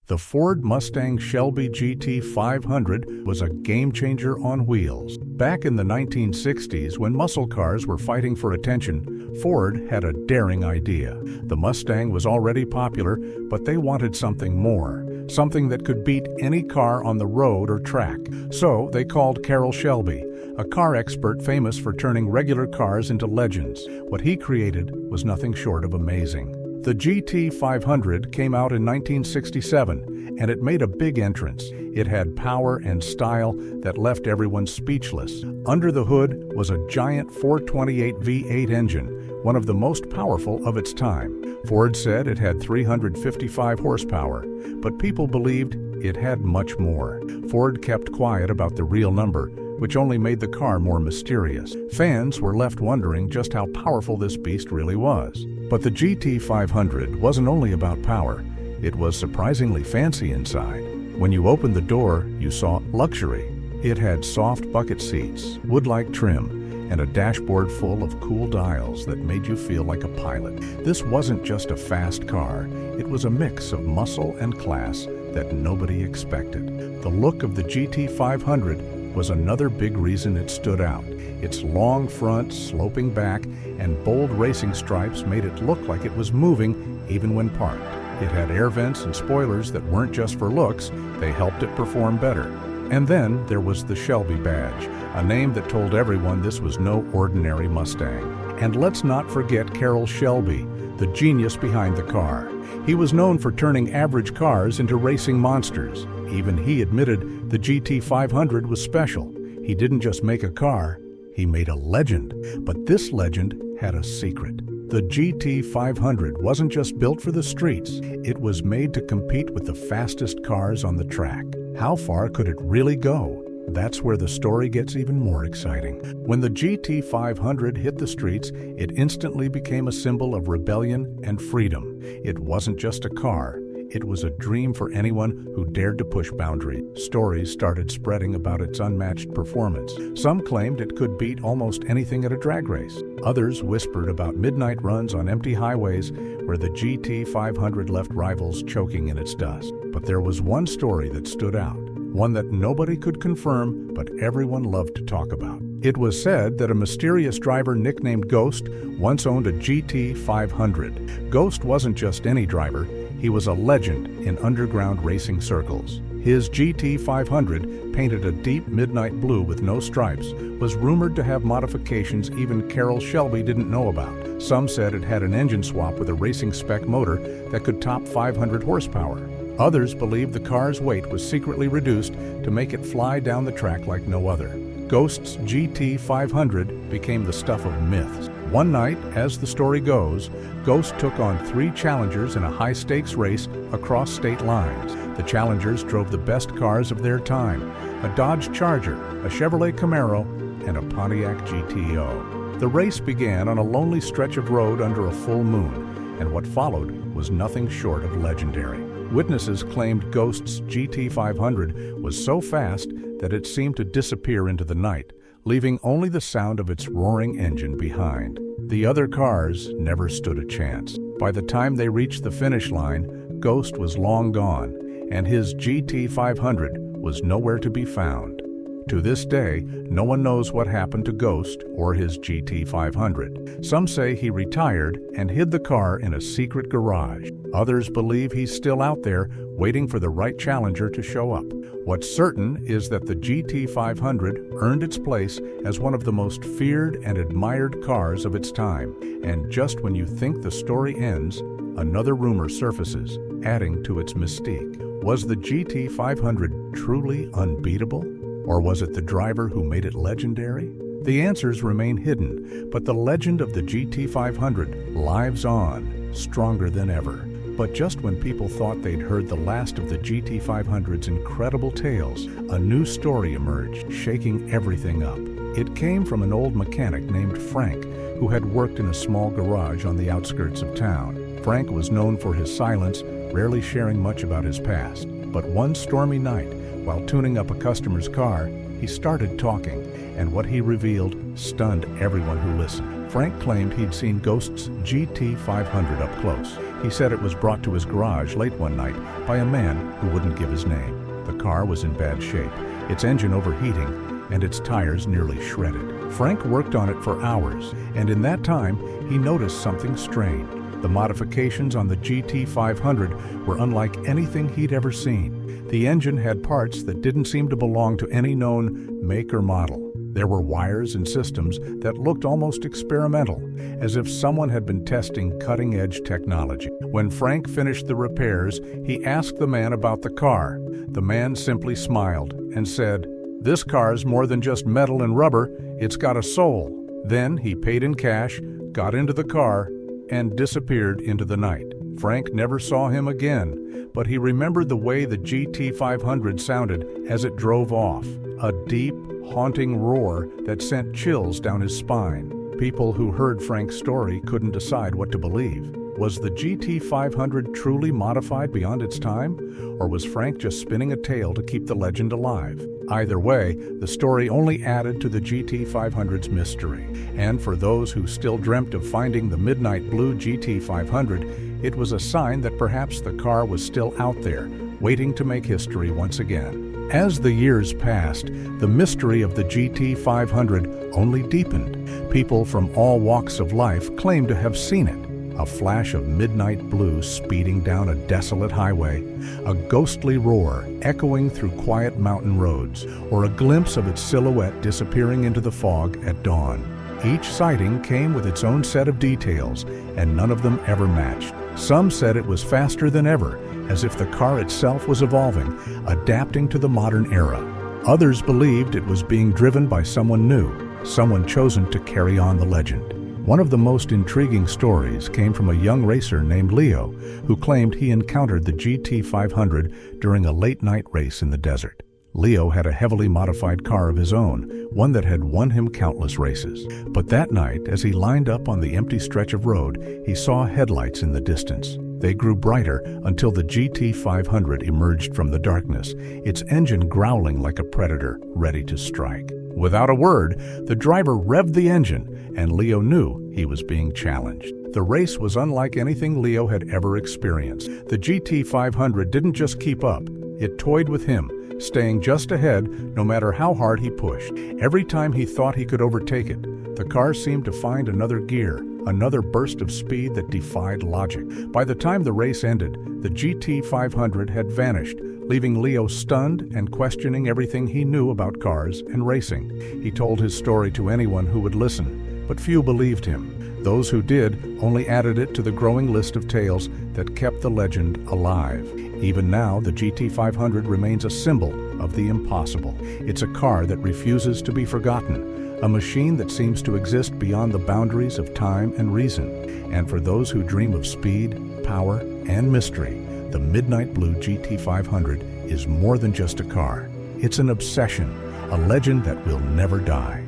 The Ford Mustang Shelby GT500 was a game-changer on wheels. Back in the 1960s, when muscle cars were fighting for attention, Ford had a daring idea. The Mustang was already popular, but they wanted something more, something that could beat any car on the road or track. So they called Carroll Shelby, a car expert famous for turning regular cars into legends. What he created was nothing short of amazing. The GT500 came out in 1967, and it made a big entrance. It had power and style that left everyone speechless. Under the hood was a giant 428 V8 engine, one of the most powerful of its time. Ford said it had 355 horsepower, but people believed it had much more. Ford kept quiet about the real number, which only made the car more mysterious. Fans were left wondering just how powerful this beast really was. But the GT500 wasn't only about power, it was surprisingly fancy inside. When you opened the door, you saw luxury. It had soft bucket seats, wood-like trim, and a dashboard full of cool dials that made you feel like a pilot. This wasn't just a fast car, it was a mix of muscle and class that nobody expected. The look of the GT500 was another big reason it stood out. Its long front, sloping back, and bold racing stripes made it look like it was moving even when parked. It had air vents and spoilers that weren't just for looks, they helped it perform better. And then there was the Shelby badge, a name that told everyone this was no ordinary Mustang. And let's not forget Carroll Shelby, the genius behind the car. He was known for turning average cars into racing monsters. Even he admitted the GT500 was special. He didn't just make a car, he made a legend. But this legend had a secret. The GT500 wasn't just built for the streets, it was made to compete with the fastest cars on the track. How far could it really go? That's where the story gets even more exciting. When the GT500 hit the streets, it instantly became a symbol of rebellion and freedom. It wasn't just a car, it was a dream for anyone who dared to push boundaries. Stories started spreading about its unmatched performance. Some claimed it could beat almost anything at a drag race. Others whispered about midnight runs on empty highways where the GT500 left rivals choking in its dust. But there was one story that stood out. One that nobody could confirm, but everyone loved to talk about. It was said that a mysterious driver nicknamed Ghost once owned a GT500. Ghost wasn't just any driver, he was a legend in underground racing circles. His GT500, painted a deep midnight blue with no stripes, was rumored to have modifications even Carroll Shelby didn't know about. Some said it had an engine swap with a racing spec motor that could top 500 horsepower. Others believed the car's weight was secretly reduced to make it fly down the track like no other. Ghost's GT500 became the stuff of myths. One night, as the story goes, Ghost took on 3 challengers in a high-stakes race across state lines. The challengers drove the best cars of their time, a Dodge Charger, a Chevrolet Camaro, and a Pontiac GTO. The race began on a lonely stretch of road under a full moon, and what followed was nothing short of legendary. Witnesses claimed Ghost's GT500 was so fast that it seemed to disappear into the night, leaving only the sound of its roaring engine behind. The other cars never stood a chance. By the time they reached the finish line, Ghost was long gone, and his GT500 was nowhere to be found. To this day, no one knows what happened to Ghost or his GT500. Some say he retired and hid the car in a secret garage. Others believe he's still out there, waiting for the right challenger to show up. What's certain is that the GT500 earned its place as one of the most feared and admired cars of its time. And just when you think the story ends, another rumor surfaces, adding to its mystique. Was the GT500 truly unbeatable? Or was it the driver who made it legendary? The answers remain hidden, but the legend of the GT500 lives on, stronger than ever. But just when people thought they'd heard the last of the GT500's incredible tales, a new story emerged, shaking everything up. It came from an old mechanic named Frank, who had worked in a small garage on the outskirts of town. Frank was known for his silence, rarely sharing much about his past. But one stormy night, while tuning up a customer's car, he started talking, and what he revealed stunned everyone who listened. Frank claimed he'd seen Ghost's GT500 up close. He said it was brought to his garage late one night by a man who wouldn't give his name. The car was in bad shape, its engine overheating, and its tires nearly shredded. Frank worked on it for hours, and in that time, he noticed something strange. The modifications on the GT500 were unlike anything he'd ever seen. The engine had parts that didn't seem to belong to any known make or model. There were wires and systems that looked almost experimental, as if someone had been testing cutting-edge technology. When Frank finished the repairs, he asked the man about the car. The man simply smiled and said, "This car's more than just metal and rubber, it's got a soul." Then he paid in cash, got into the car, and disappeared into the night. Frank never saw him again, but he remembered the way the GT500 sounded as it drove off, a deep, haunting roar that sent chills down his spine. People who heard Frank's story couldn't decide what to believe. Was the GT500 truly modified beyond its time, or was Frank just spinning a tale to keep the legend alive? Either way, the story only added to the GT500's mystery. And for those who still dreamt of finding the midnight blue GT500, it was a sign that perhaps the car was still out there, waiting to make history once again. As the years passed, the mystery of the GT500 only deepened. People from all walks of life claimed to have seen it. A flash of midnight blue speeding down a desolate highway, a ghostly roar echoing through quiet mountain roads, or a glimpse of its silhouette disappearing into the fog at dawn. Each sighting came with its own set of details, and none of them ever matched. Some said it was faster than ever, as if the car itself was evolving, adapting to the modern era. Others believed it was being driven by someone new, someone chosen to carry on the legend. One of the most intriguing stories came from a young racer named Leo, who claimed he encountered the GT500 during a late-night race in the desert. Leo had a heavily modified car of his own, one that had won him countless races. But that night, as he lined up on the empty stretch of road, he saw headlights in the distance. They grew brighter until the GT500 emerged from the darkness, its engine growling like a predator, ready to strike. Without a word, the driver revved the engine, and Leo knew he was being challenged. The race was unlike anything Leo had ever experienced. The GT500 didn't just keep up, it toyed with him, staying just ahead no matter how hard he pushed. Every time he thought he could overtake it, the car seemed to find another gear, another burst of speed that defied logic. By the time the race ended, the GT500 had vanished, leaving Leo stunned and questioning everything he knew about cars and racing. He told his story to anyone who would listen, but few believed him. Those who did only added it to the growing list of tales that kept the legend alive. Even now, the GT500 remains a symbol of the impossible. It's a car that refuses to be forgotten, a machine that seems to exist beyond the boundaries of time and reason. And for those who dream of speed, power, and mystery, the Midnight Blue GT500 is more than just a car. It's an obsession, a legend that will never die.